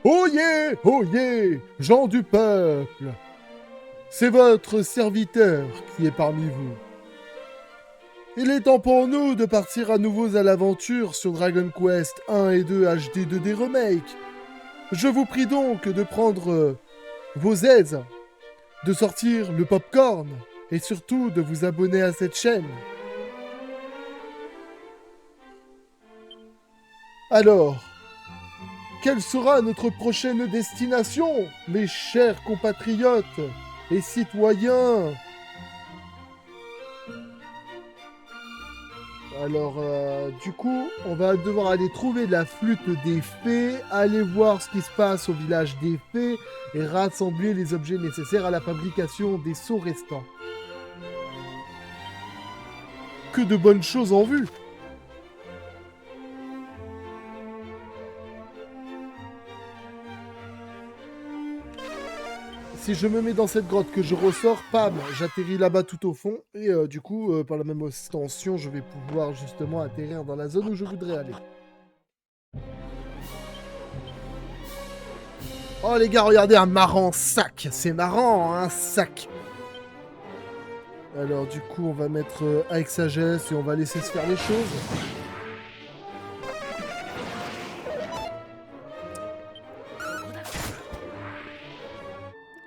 Oyez, gens du peuple, c'est votre serviteur qui est parmi vous. Il est temps pour nous de partir à nouveau à l'aventure sur Dragon Quest 1 et 2 HD 2D Remake. Je vous prie donc de prendre vos aises, de sortir le popcorn et surtout de vous abonner à cette chaîne. Alors, quelle sera notre prochaine destination, mes chers compatriotes et citoyens? Alors, du coup, on va devoir aller trouver la flûte des fées, aller voir ce qui se passe au village des fées et rassembler les objets nécessaires à la fabrication des seaux restants. Que de bonnes choses en vue! Si je me mets dans cette grotte, que je ressors, pam, j'atterris là-bas tout au fond. Et du coup, par la même extension, je vais pouvoir justement atterrir dans la zone où je voudrais aller. Oh les gars, regardez, un marrant sac. C'est marrant, un sac. Alors du coup, on va mettre avec sagesse et on va laisser se faire les choses.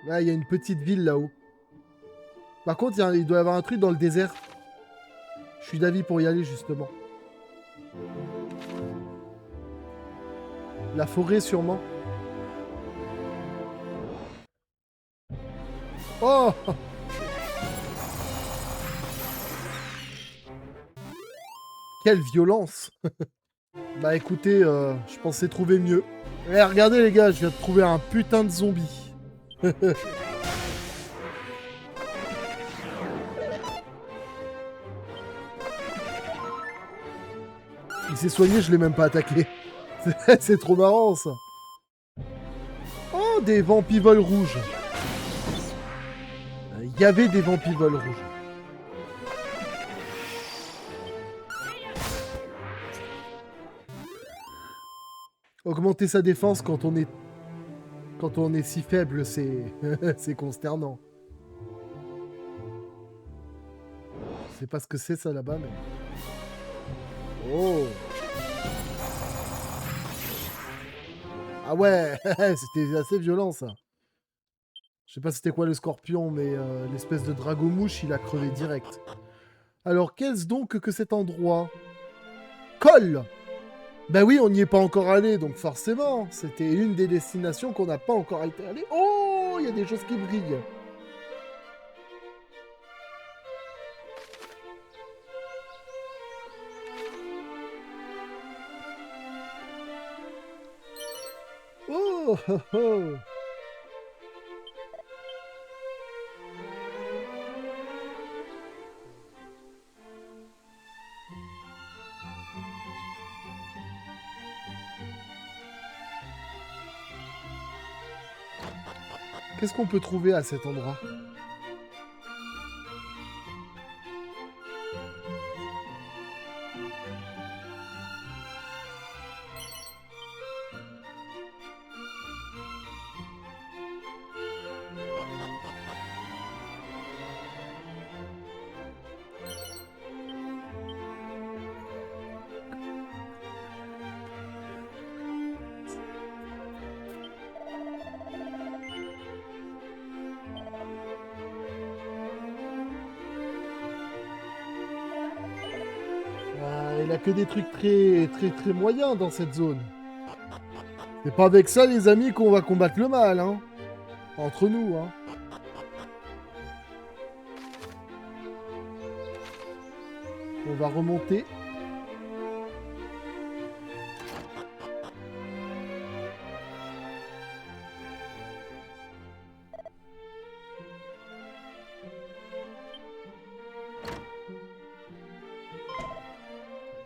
Là, il y a une petite ville là-haut. Par contre, il doit y avoir un truc dans le désert. Je suis d'avis pour y aller, justement. La forêt, sûrement. Oh! Quelle violence! Bah écoutez, je pensais trouver mieux. Eh, regardez les gars, je viens de trouver un putain de zombie. Il s'est soigné, je l'ai même pas attaqué. C'est trop marrant ça. Oh, des vampivoles rouges. Il y avait des vampivoles rouges. Augmenter sa défense quand on est si faible, c'est c'est consternant. Je sais pas ce que c'est ça là-bas, mais... Oh! Ah ouais, c'était assez violent ça. Je sais pas c'était quoi le scorpion, mais l'espèce de dragon-mouche, il a crevé direct. Alors, qu'est-ce donc que cet endroit? Colle! Ben oui, on n'y est pas encore allé, donc forcément, c'était une des destinations qu'on n'a pas encore été allé. Oh, il y a des choses qui brillent. Oh, oh, oh. Qu'est-ce qu'on peut trouver à cet endroit? Il a que des trucs très moyens dans cette zone. C'est pas avec ça, les amis, qu'on va combattre le mal, hein. Entre nous, hein. On va remonter.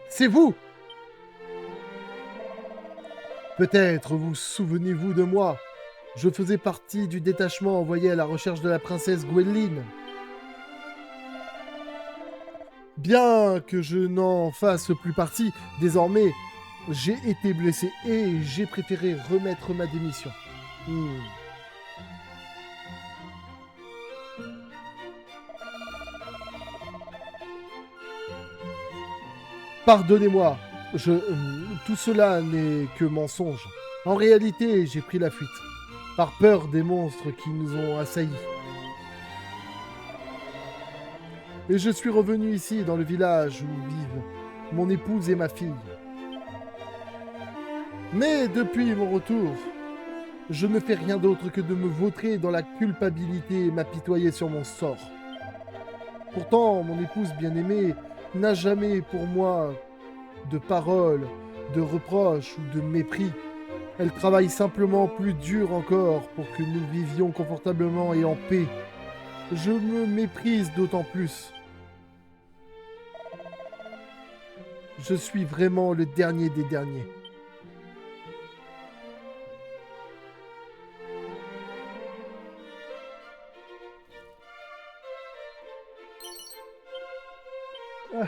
C'est vous! Peut-être vous souvenez-vous de moi. Je faisais partie du détachement envoyé à la recherche de la princesse Gwenlyn. Bien que je n'en fasse plus partie, désormais, J'ai été blessé et j'ai préféré remettre ma démission. Hmm. Pardonnez-moi, tout cela n'est que mensonge. En réalité, j'ai pris la fuite, par peur des monstres qui nous ont assaillis. Et je suis revenu ici, dans le village où vivent mon épouse et ma fille. Mais depuis mon retour, je ne fais rien d'autre que de me vautrer dans la culpabilité et m'apitoyer sur mon sort. Pourtant, mon épouse bien-aimée n'a jamais pour moi de paroles, de reproches ou de mépris. Elle travaille simplement plus dur encore pour que nous vivions confortablement et en paix. Je me méprise d'autant plus. Je suis vraiment le dernier des derniers. Ah.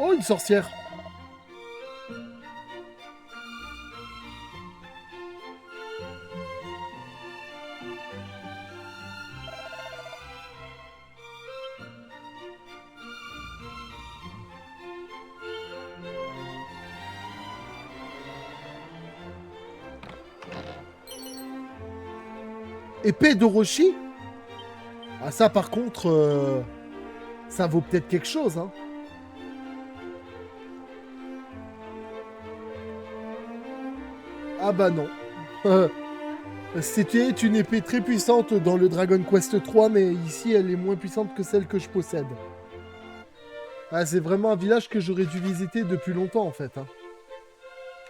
Oh, une sorcière! Épée d'Orochi? Ah ça par contre, ça vaut peut-être quelque chose, hein. Ah bah non. C'était une épée très puissante dans le Dragon Quest 3, mais ici elle est moins puissante que celle que je possède. Ah, c'est vraiment un village que j'aurais dû visiter depuis longtemps en fait, hein.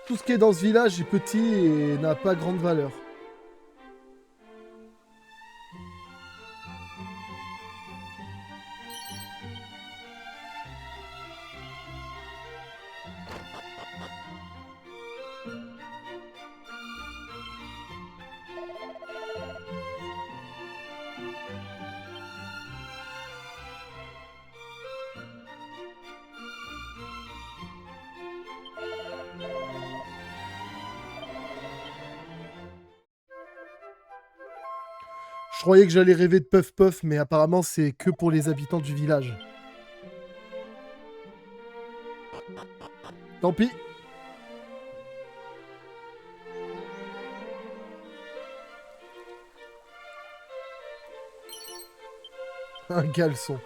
Tout ce qui est dans ce village est petit et n'a pas grande valeur. Je croyais que j'allais rêver de Puff Puff, mais apparemment c'est que pour les habitants du village. Tant pis. Un caleçon.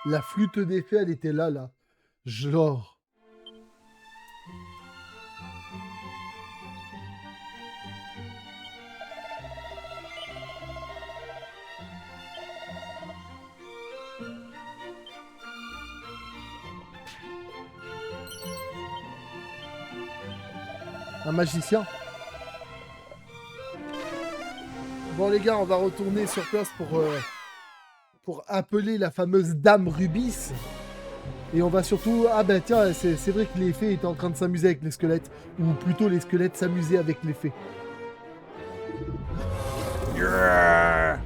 La flûte des fées, elle était là. Genre. Un magicien. Bon les gars, on va retourner sur place pour appeler la fameuse Dame Rubis. Et on va surtout... Ah ben tiens, c'est vrai que les fées étaient en train de s'amuser avec les squelettes. Ou plutôt les squelettes s'amusaient avec les fées. Yeah.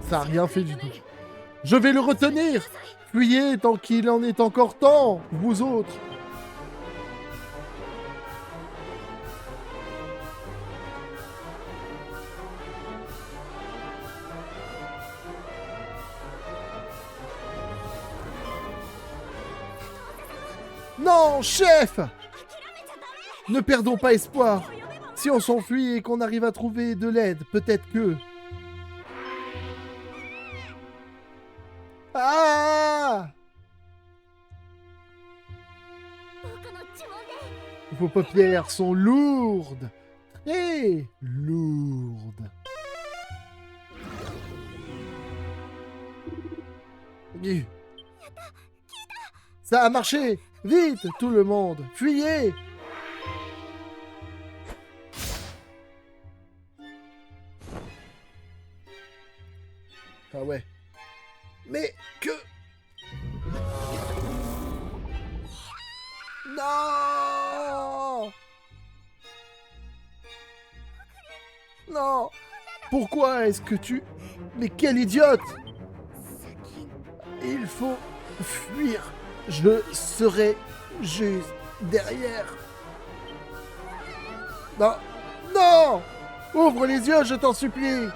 Ça a rien fait du tout. Je vais le retenir! Fuyez tant qu'il en est encore temps, vous autres! Non, chef! Ne perdons pas espoir. Si on s'enfuit et qu'on arrive à trouver de l'aide, peut-être que... Ah! Vos paupières sont lourdes, Hé, lourde. Ça a marché. Vite, tout le monde. Fuyez. Ah ouais. Mais que... Non. Non. Pourquoi est-ce que tu... Mais quel idiote. Il faut fuir. Je serai juste derrière. Non. Non. Ouvre les yeux, je t'en supplie.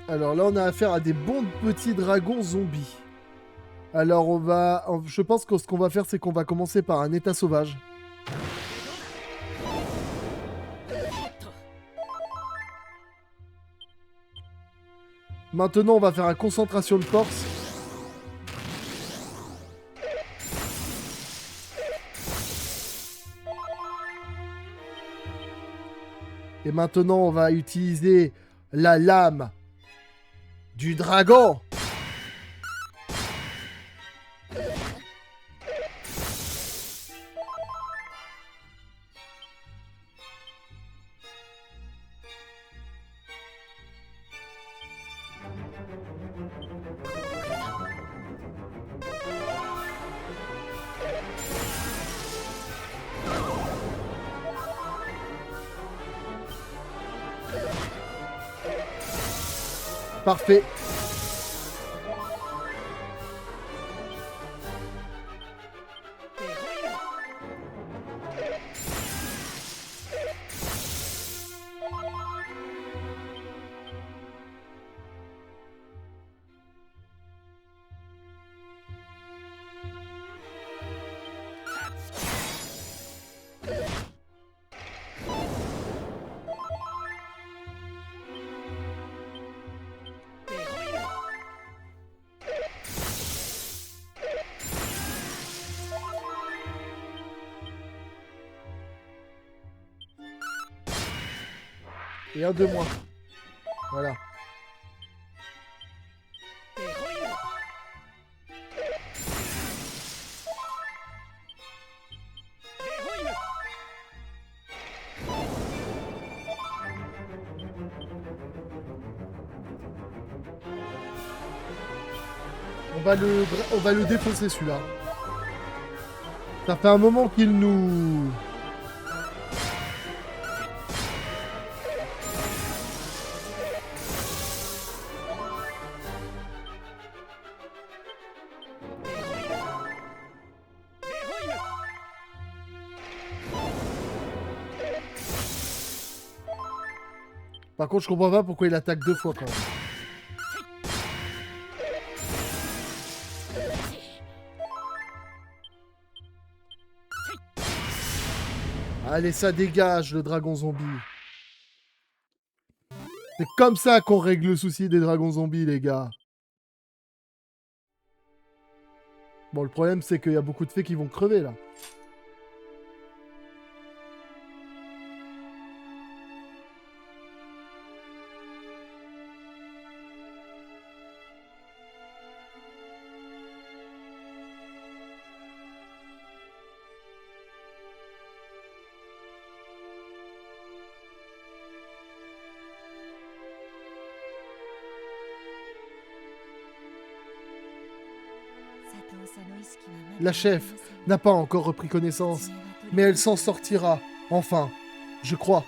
Alors là, on a affaire à des bons petits dragons zombies. Alors on va... Je pense que ce qu'on va faire, c'est qu'on va commencer par un état sauvage. Maintenant, on va faire un concentration de force. Et maintenant, on va utiliser la lame du dragon. Parfait. Et un de moins. Voilà. On va le défoncer celui-là. Ça fait un moment qu'il nous... Par contre, je comprends pas pourquoi il attaque deux fois quand même. Allez, ça dégage, le dragon zombie. C'est comme ça qu'on règle le souci des dragons zombies, les gars. Bon, le problème, c'est qu'il y a beaucoup de fées qui vont crever, là. La chef n'a pas encore repris connaissance, mais elle s'en sortira, enfin, je crois.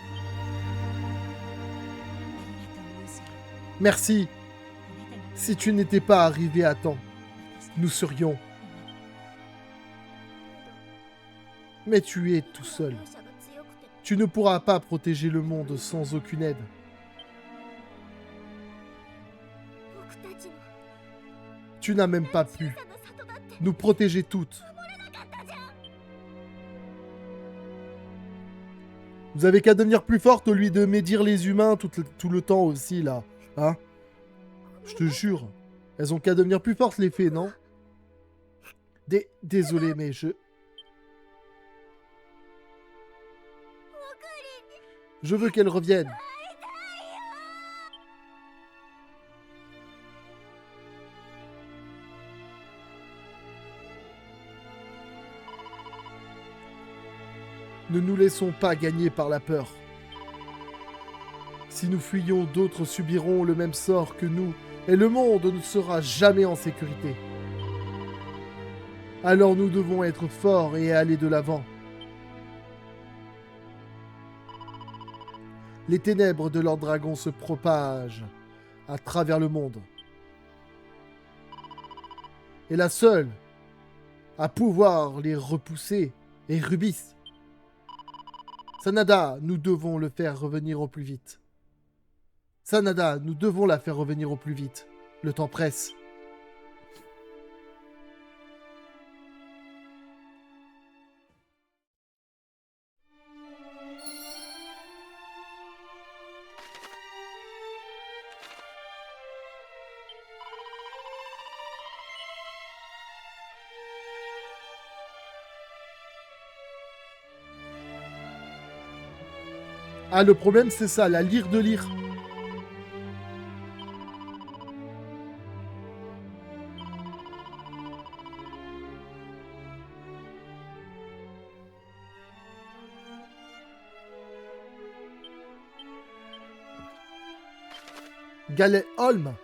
Merci. Si tu n'étais pas arrivé à temps, nous serions... Mais tu es tout seul. Tu ne pourras pas protéger le monde sans aucune aide. Tu n'as même pas pu nous protéger toutes. Vous avez qu'à devenir plus forte au lieu de médire les humains tout le temps aussi, là. Hein? Je te jure. Elles ont qu'à devenir plus fortes, les fées, non? Désolé, mais je... Je veux qu'elles reviennent. Ne nous laissons pas gagner par la peur. Si nous fuyons, d'autres subiront le même sort que nous, et le monde ne sera jamais en sécurité. Alors nous devons être forts et aller de l'avant. Les ténèbres de leur dragon se propagent à travers le monde. Et la seule à pouvoir les repousser est Rubis. Sanada, nous devons le faire revenir au plus vite. Sanada, nous devons la faire revenir au plus vite. Le temps presse. Ah, le problème, c'est ça, la lyre de lyre. Galet Holm.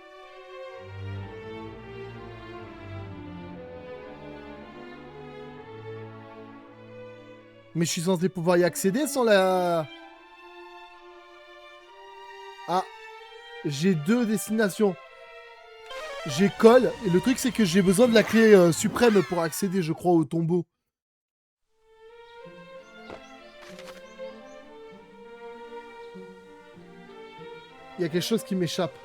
Mais je suis censé pouvoir y accéder sans la... Ah, j'ai deux destinations. J'ai Col, et le truc c'est que j'ai besoin de la clé suprême pour accéder, je crois, au tombeau. Il y a quelque chose qui m'échappe.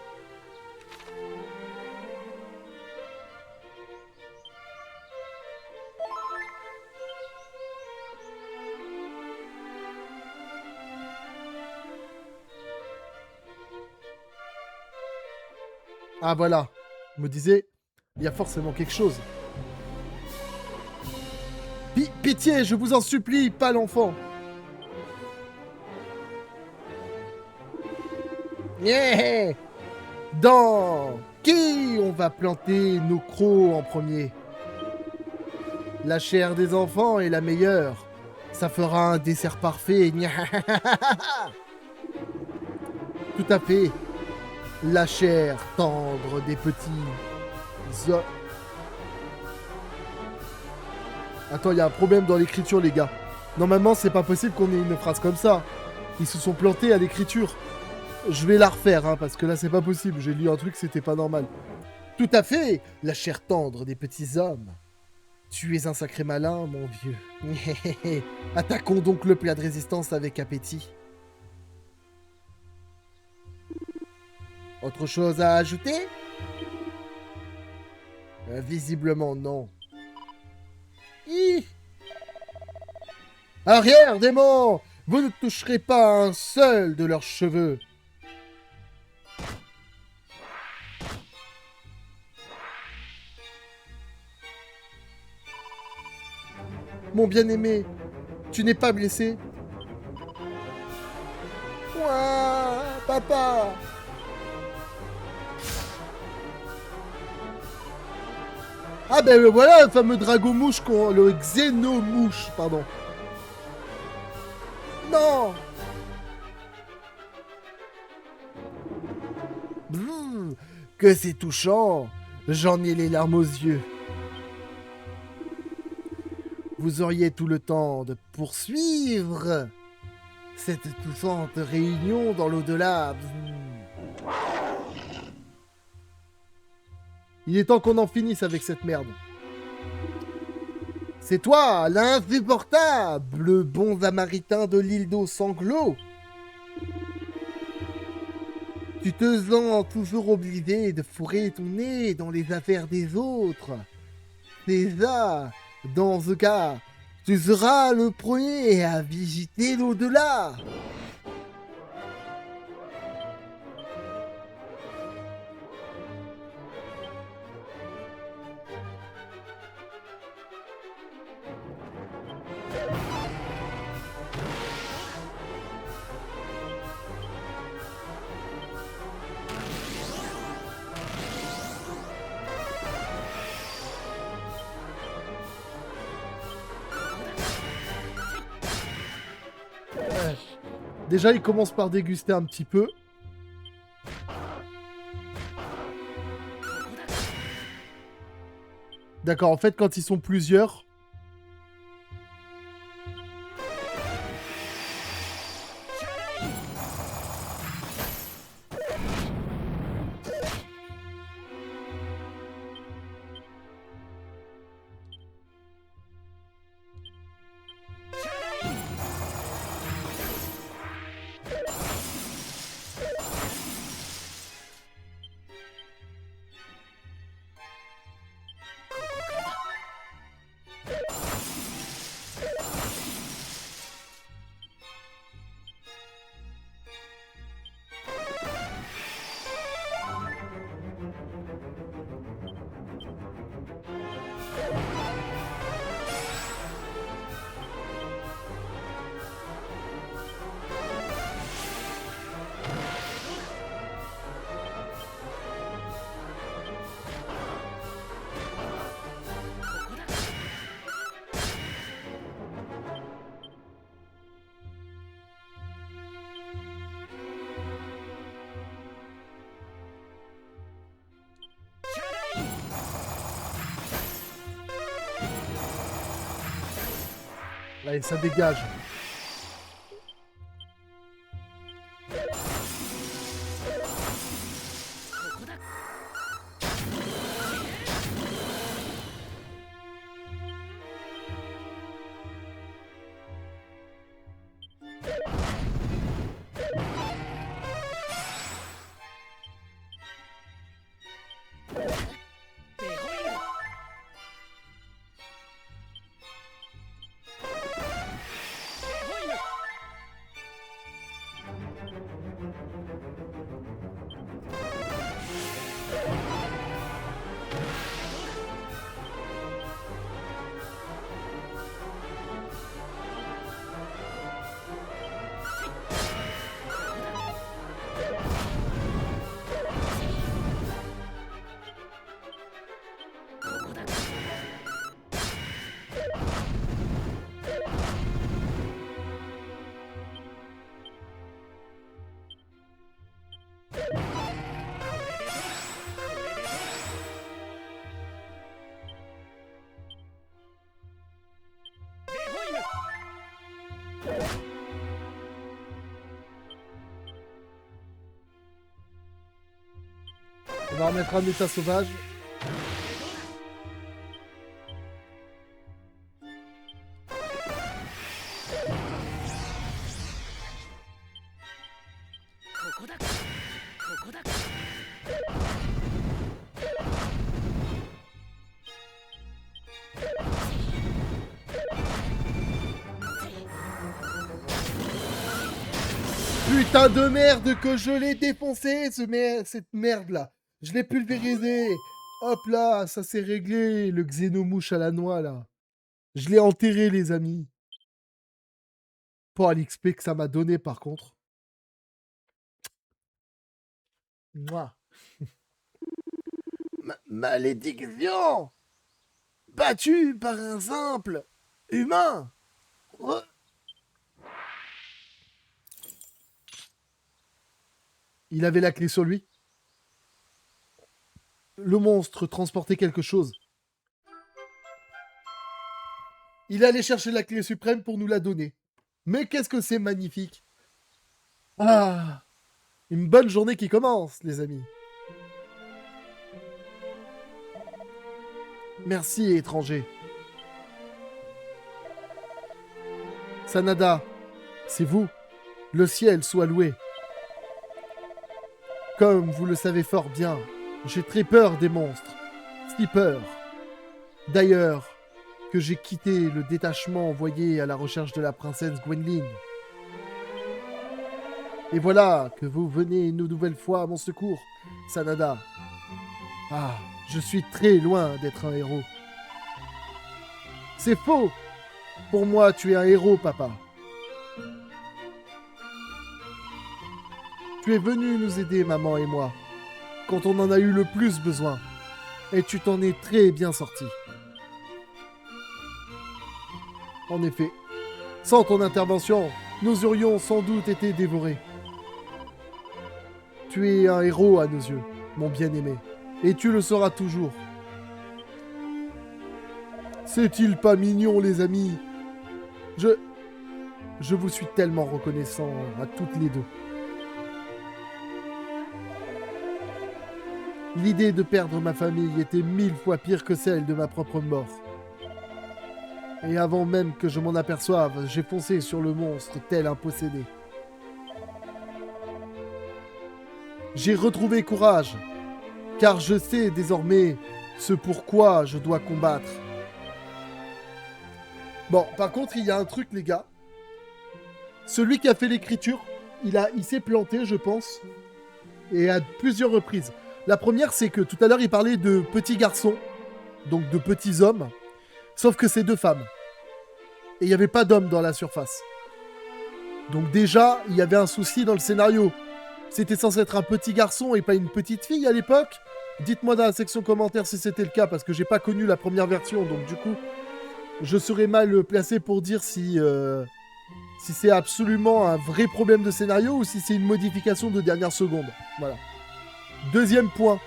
Ah voilà, je me disais, il y a forcément quelque chose. Pitié, je vous en supplie, pas l'enfant. Yeah. Dans qui on va planter nos crocs en premier? La chair des enfants est la meilleure. Ça fera un dessert parfait. Tout à fait. La chair tendre des petits... Attends, il y a un problème dans l'écriture, les gars. Normalement, c'est pas possible qu'on ait une phrase comme ça. Ils se sont plantés à l'écriture. Je vais la refaire, hein, parce que là, c'est pas possible. J'ai lu un truc, c'était pas normal. Tout à fait. La chair tendre des petits hommes. Tu es un sacré malin, mon vieux. Attaquons donc le plat de résistance avec appétit. Autre chose à ajouter? Visiblement non. Arrière, démons! Vous ne toucherez pas un seul de leurs cheveux. Mon bien-aimé, tu n'es pas blessé? Ouah, papa! Ah ben voilà le fameux dragon-mouche, le xénomouche, pardon. Non! Que c'est touchant! J'en ai les larmes aux yeux. Vous auriez tout le temps de poursuivre cette touchante réunion dans l'au-delà. Il est temps qu'on en finisse avec cette merde. C'est toi, l'insupportable bon samaritain de l'île d'eau sanglot. Tu te sens toujours obligé de fourrer ton nez dans les affaires des autres. C'est ça. Dans ce cas, tu seras le premier à visiter l'au-delà. Déjà, il commence par déguster un petit peu. D'accord, en fait, quand ils sont plusieurs... Là, et ça dégage. On va remettre un état sauvage. Putain de merde que je l'ai défoncé, cette merde là. Je l'ai pulvérisé. Hop là, ça s'est réglé, le xénomouche à la noix là. Je l'ai enterré les amis. Pas l'XP que ça m'a donné par contre. Mouah. Malédiction! Battu par un simple humain! Il avait la clé sur lui. Le monstre transportait quelque chose. Il allait chercher la clé suprême pour nous la donner. Mais qu'est-ce que c'est magnifique! Ah! Une bonne journée qui commence, les amis. Merci, étranger. Sanada, c'est vous. Le ciel soit loué. Comme vous le savez fort bien, j'ai très peur des monstres. Si peur. D'ailleurs, que j'ai quitté le détachement envoyé à la recherche de la princesse Gwenlyn. Et voilà que vous venez une nouvelle fois à mon secours, Sanada. Ah, je suis très loin d'être un héros. C'est faux! Pour moi, tu es un héros, papa. Tu es venu nous aider, maman et moi, quand on en a eu le plus besoin. Et tu t'en es très bien sorti. En effet, sans ton intervention, nous aurions sans doute été dévorés. Tu es un héros à nos yeux, mon bien-aimé, et tu le seras toujours. C'est-il pas mignon, les amis? Je vous suis tellement reconnaissant à toutes les deux. L'idée de perdre ma famille était 1000 fois pire que celle de ma propre mort. Et avant même que je m'en aperçoive, j'ai foncé sur le monstre tel un possédé. J'ai retrouvé courage, car je sais désormais ce pourquoi je dois combattre. Bon, par contre, il y a un truc, les gars. Celui qui a fait l'écriture, il s'est planté, je pense, et à plusieurs reprises. La première, c'est que tout à l'heure, il parlait de petits garçons, donc de petits hommes, sauf que c'est 2 femmes. Et il n'y avait pas d'hommes dans la surface. Donc déjà, il y avait un souci dans le scénario. C'était censé être un petit garçon et pas une petite fille à l'époque. Dites-moi dans la section commentaires si c'était le cas, parce que j'ai pas connu la première version, donc du coup, je serais mal placé pour dire si c'est absolument un vrai problème de scénario ou si c'est une modification de dernière seconde. Voilà. Deuxième point.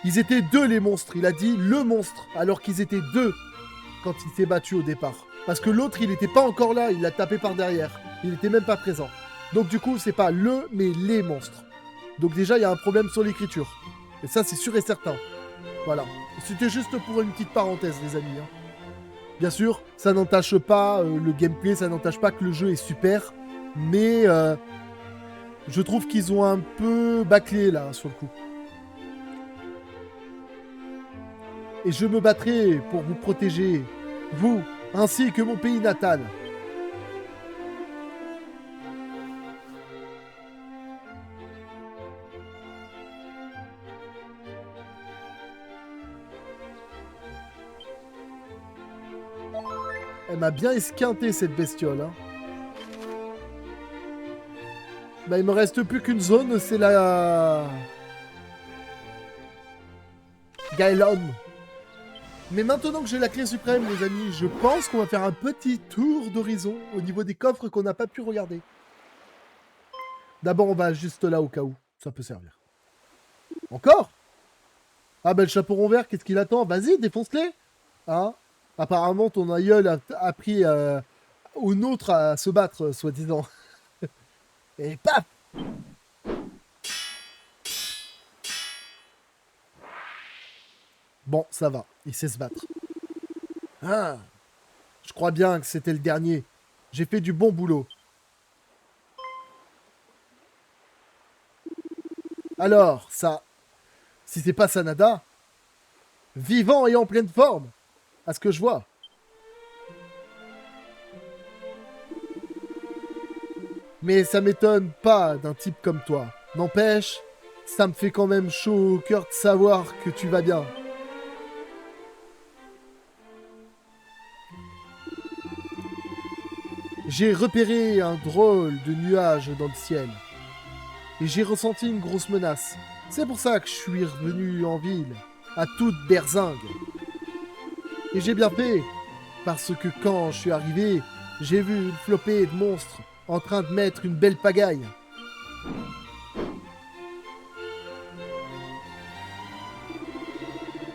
Ils étaient 2 les monstres. Il a dit le monstre, alors qu'ils étaient 2 quand il s'est battu au départ. Parce que l'autre, il n'était pas encore là, il l'a tapé par derrière. Il n'était même pas présent. Donc du coup, c'est pas le, mais les monstres. Donc déjà, il y a un problème sur l'écriture. Et ça, c'est sûr et certain. Voilà. C'était juste pour une petite parenthèse, les amis. Hein. Bien sûr, ça n'entache pas le gameplay, ça n'entache pas que le jeu est super. Mais je trouve qu'ils ont un peu bâclé, là, sur le coup. Et je me battrai pour vous protéger, vous, ainsi que mon pays natal. Elle m'a bien esquinté, cette bestiole. Hein. Bah, il me reste plus qu'une zone, c'est la... Gaelon. Mais maintenant que j'ai la clé suprême, les amis, je pense qu'on va faire un petit tour d'horizon au niveau des coffres qu'on n'a pas pu regarder. D'abord, on va juste là au cas où. Ça peut servir. Encore? Ah ben le chaperon vert, qu'est-ce qu'il attend? Vas-y, défonce-les. Hein? Apparemment, ton aïeul a appris aux nôtres à se battre, soi-disant. Et paf! Bon, ça va. Il sait se battre. Ah! Je crois bien que c'était le dernier. J'ai fait du bon boulot. Alors, ça... Si c'est pas Sanada... Vivant et en pleine forme, à ce que je vois. Mais ça m'étonne pas d'un type comme toi. N'empêche, ça me fait quand même chaud au cœur de savoir que tu vas bien. J'ai repéré un drôle de nuage dans le ciel. Et j'ai ressenti une grosse menace. C'est pour ça que je suis revenu en ville, à toute berzingue. Et j'ai bien fait, parce que quand je suis arrivé, j'ai vu une flopée de monstres en train de mettre une belle pagaille.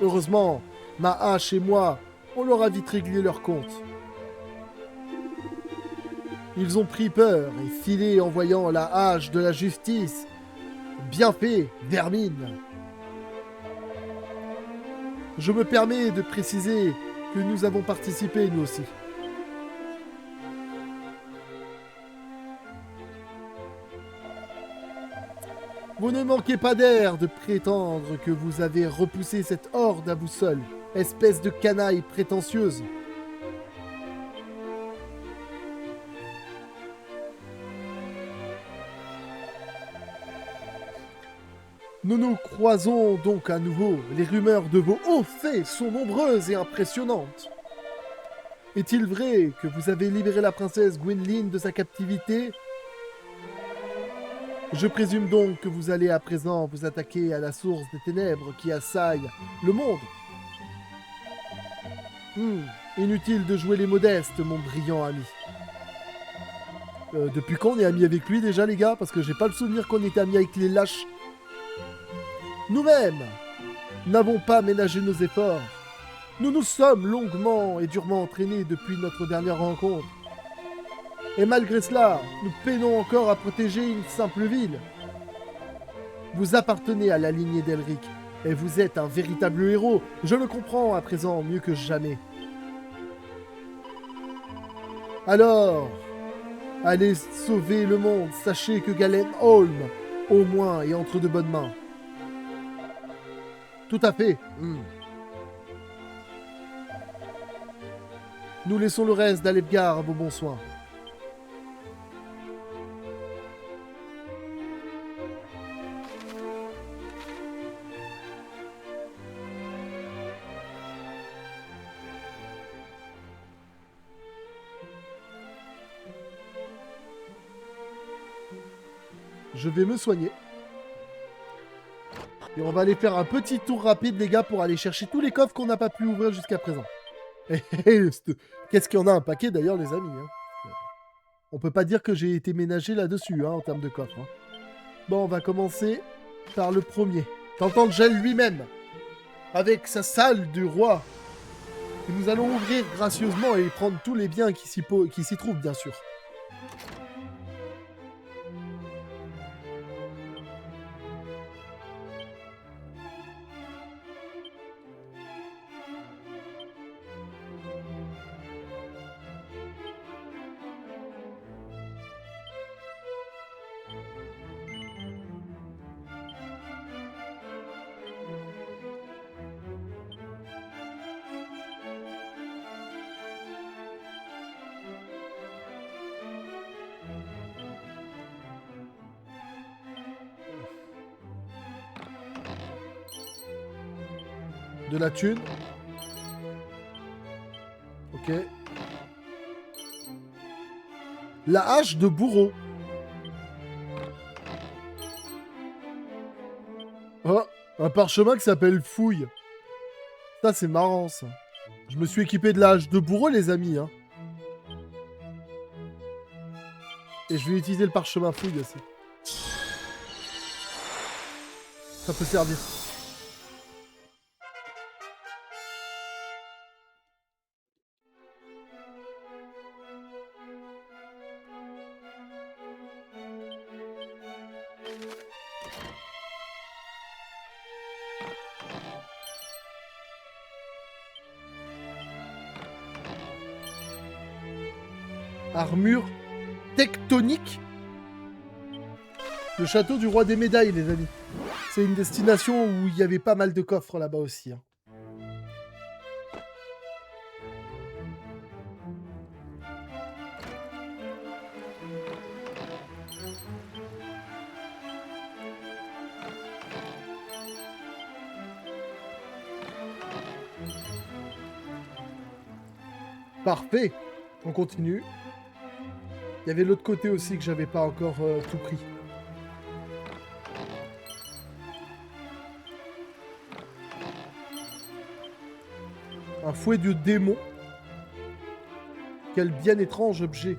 Heureusement, ma hache et moi, on leur a vite réglé leur compte. Ils ont pris peur et filé en voyant la hache de la justice. Bien fait, vermine. Je me permets de préciser que nous avons participé, nous aussi. Vous ne manquez pas d'air de prétendre que vous avez repoussé cette horde à vous seul, espèce de canaille prétentieuse. Nous nous croisons donc à nouveau. Les rumeurs de vos hauts faits sont nombreuses et impressionnantes. Est-il vrai que vous avez libéré la princesse Gwynlyn de sa captivité? Je présume donc que vous allez à présent vous attaquer à la source des ténèbres qui assaille le monde. Inutile de jouer les modestes, mon brillant ami. Depuis quand on est amis avec lui déjà, les gars? Parce que j'ai pas le souvenir qu'on était amis avec les lâches. Nous-mêmes n'avons pas ménagé nos efforts. Nous nous sommes longuement et durement entraînés depuis notre dernière rencontre. Et malgré cela, nous peinons encore à protéger une simple ville. Vous appartenez à la lignée d'Elric, et vous êtes un véritable héros. Je le comprends à présent mieux que jamais. Alors, allez sauver le monde. Sachez que Galenholm, au moins, est entre de bonnes mains. Tout à fait. Nous laissons le reste d'Alefgar à vos bons soins. Je vais me soigner. Et on va aller faire un petit tour rapide, les gars, pour aller chercher tous les coffres qu'on n'a pas pu ouvrir jusqu'à présent. Qu'est-ce qu'il y en a un paquet, d'ailleurs, les amis. Hein. On peut pas dire que j'ai été ménagé là-dessus, hein, en termes de coffres. Hein. Bon, on va commencer par le premier. Tantangel lui-même, avec sa salle du roi. Et nous allons ouvrir gracieusement et prendre tous les biens qui s'y trouvent, bien sûr. De la thune. Ok. La hache de bourreau. Oh, un parchemin qui s'appelle Fouille. Ça, c'est marrant, ça. Je me suis équipé de la hache de bourreau, les amis. Hein. Et je vais utiliser le parchemin Fouille aussi. Ça peut servir. Armure tectonique. Le château du roi des médailles, les amis. C'est une destination où il y avait pas mal de coffres là-bas aussi. Hein. Parfait. On continue. Il y avait l'autre côté aussi que j'avais pas encore tout pris. Un fouet de démon. Quel bien étrange objet.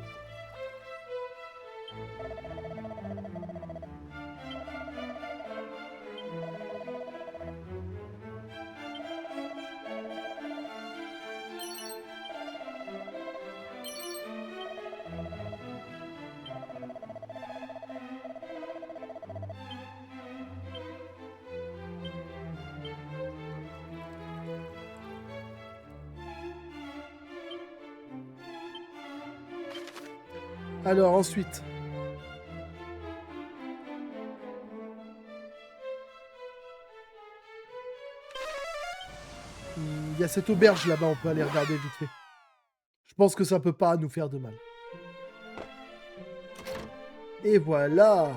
Alors ensuite. Il y a cette auberge là-bas, on peut aller regarder vite fait. Je pense que ça peut pas nous faire de mal. Et voilà.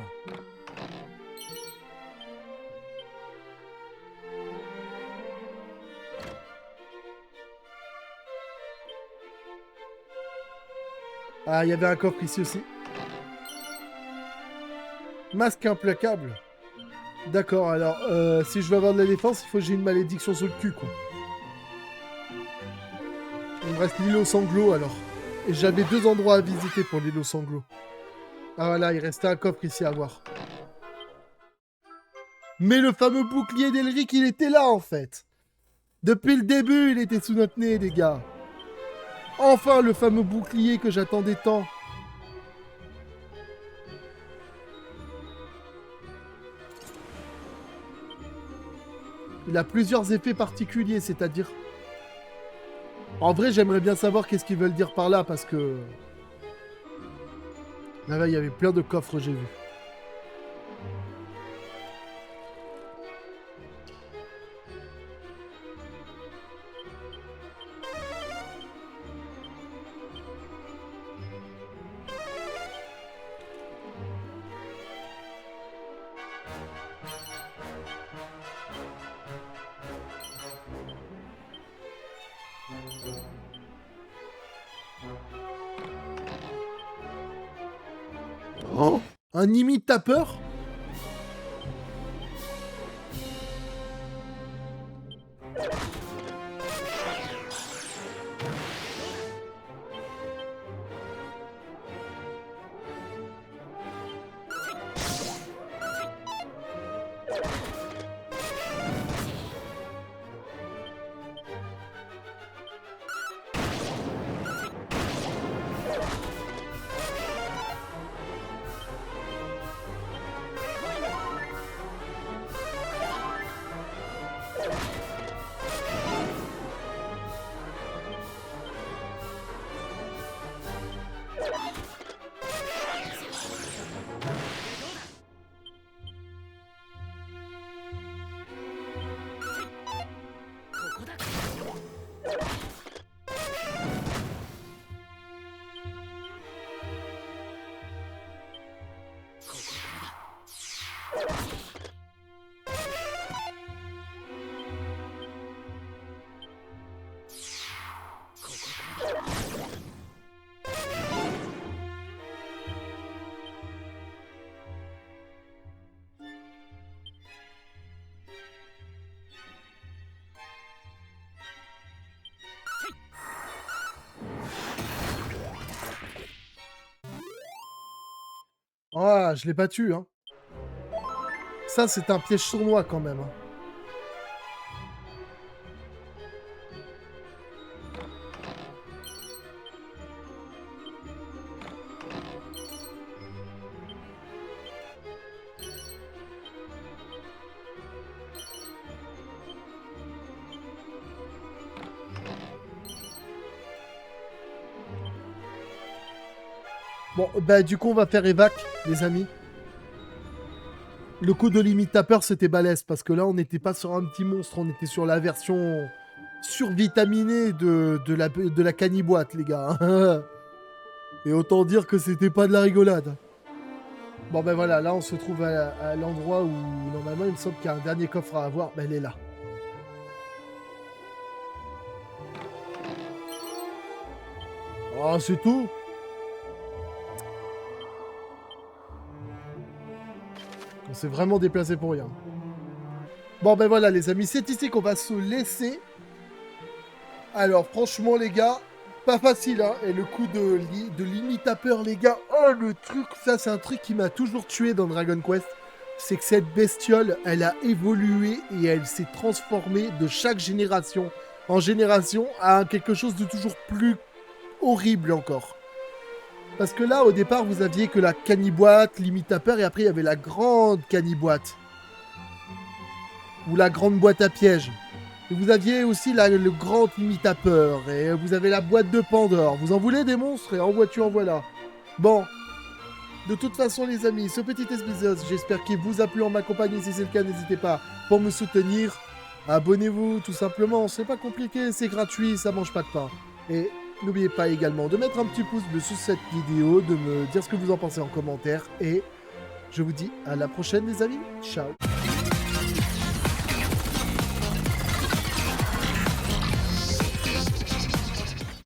Ah, il y avait un coffre ici aussi. Masque implacable. D'accord, alors, si je veux avoir de la défense, il faut que j'ai une malédiction sur le cul, quoi. Il me reste l'îlot sanglot, alors. Et j'avais 2 endroits à visiter pour l'îlot sanglot. Ah voilà, il restait un coffre ici à voir. Mais le fameux bouclier d'Elric, il était là, en fait. Depuis le début, il était sous notre nez, les gars. Enfin, le fameux bouclier que j'attendais tant. Il a plusieurs effets particuliers, c'est-à-dire... En vrai, j'aimerais bien savoir qu'est-ce qu'ils veulent dire par là, parce que... Là-bas, il y avait plein de coffres, j'ai vu. Oh, un imite-tapeur? Ah, je l'ai battu, hein. Ça, c'est un piège sournois, quand même. Hein. Bon, bah du coup, on va faire évac, les amis. Le coup de limite-tapeur, c'était balèze, parce que là, on n'était pas sur un petit monstre, on était sur la version survitaminée de la caniboîte, les gars. Et autant dire que c'était pas de la rigolade. Bon, ben voilà, là, on se trouve à l'endroit où, normalement, il me semble qu'il y a un dernier coffre à avoir. Ben, elle est là. Oh, c'est tout. On s'est vraiment déplacé pour rien. Bon, ben voilà, les amis, c'est ici qu'on va se laisser. Alors, franchement, les gars, pas facile, hein. Et le coup de limite-tapeur, les gars, oh, le truc, ça, c'est un truc qui m'a toujours tué dans Dragon Quest. C'est que cette bestiole, elle a évolué et elle s'est transformée de chaque génération en génération à quelque chose de toujours plus horrible encore. Parce que là, au départ, vous aviez que la caniboîte, limite-tapeur, et après, il y avait la grande caniboîte. Ou la grande boîte à pièges. Et vous aviez aussi le grand limite-tapeur, et vous avez la boîte de Pandore. Vous en voulez des monstres, et en vois-tu, en voilà. Bon. De toute façon, les amis, ce petit épisode, j'espère qu'il vous a plu en ma compagnie. Si c'est le cas, n'hésitez pas pour me soutenir. Abonnez-vous, tout simplement. C'est pas compliqué, c'est gratuit, ça mange pas de pain. Et n'oubliez pas également de mettre un petit pouce bleu sous cette vidéo, de me dire ce que vous en pensez en commentaire. Et je vous dis à la prochaine, les amis. Ciao.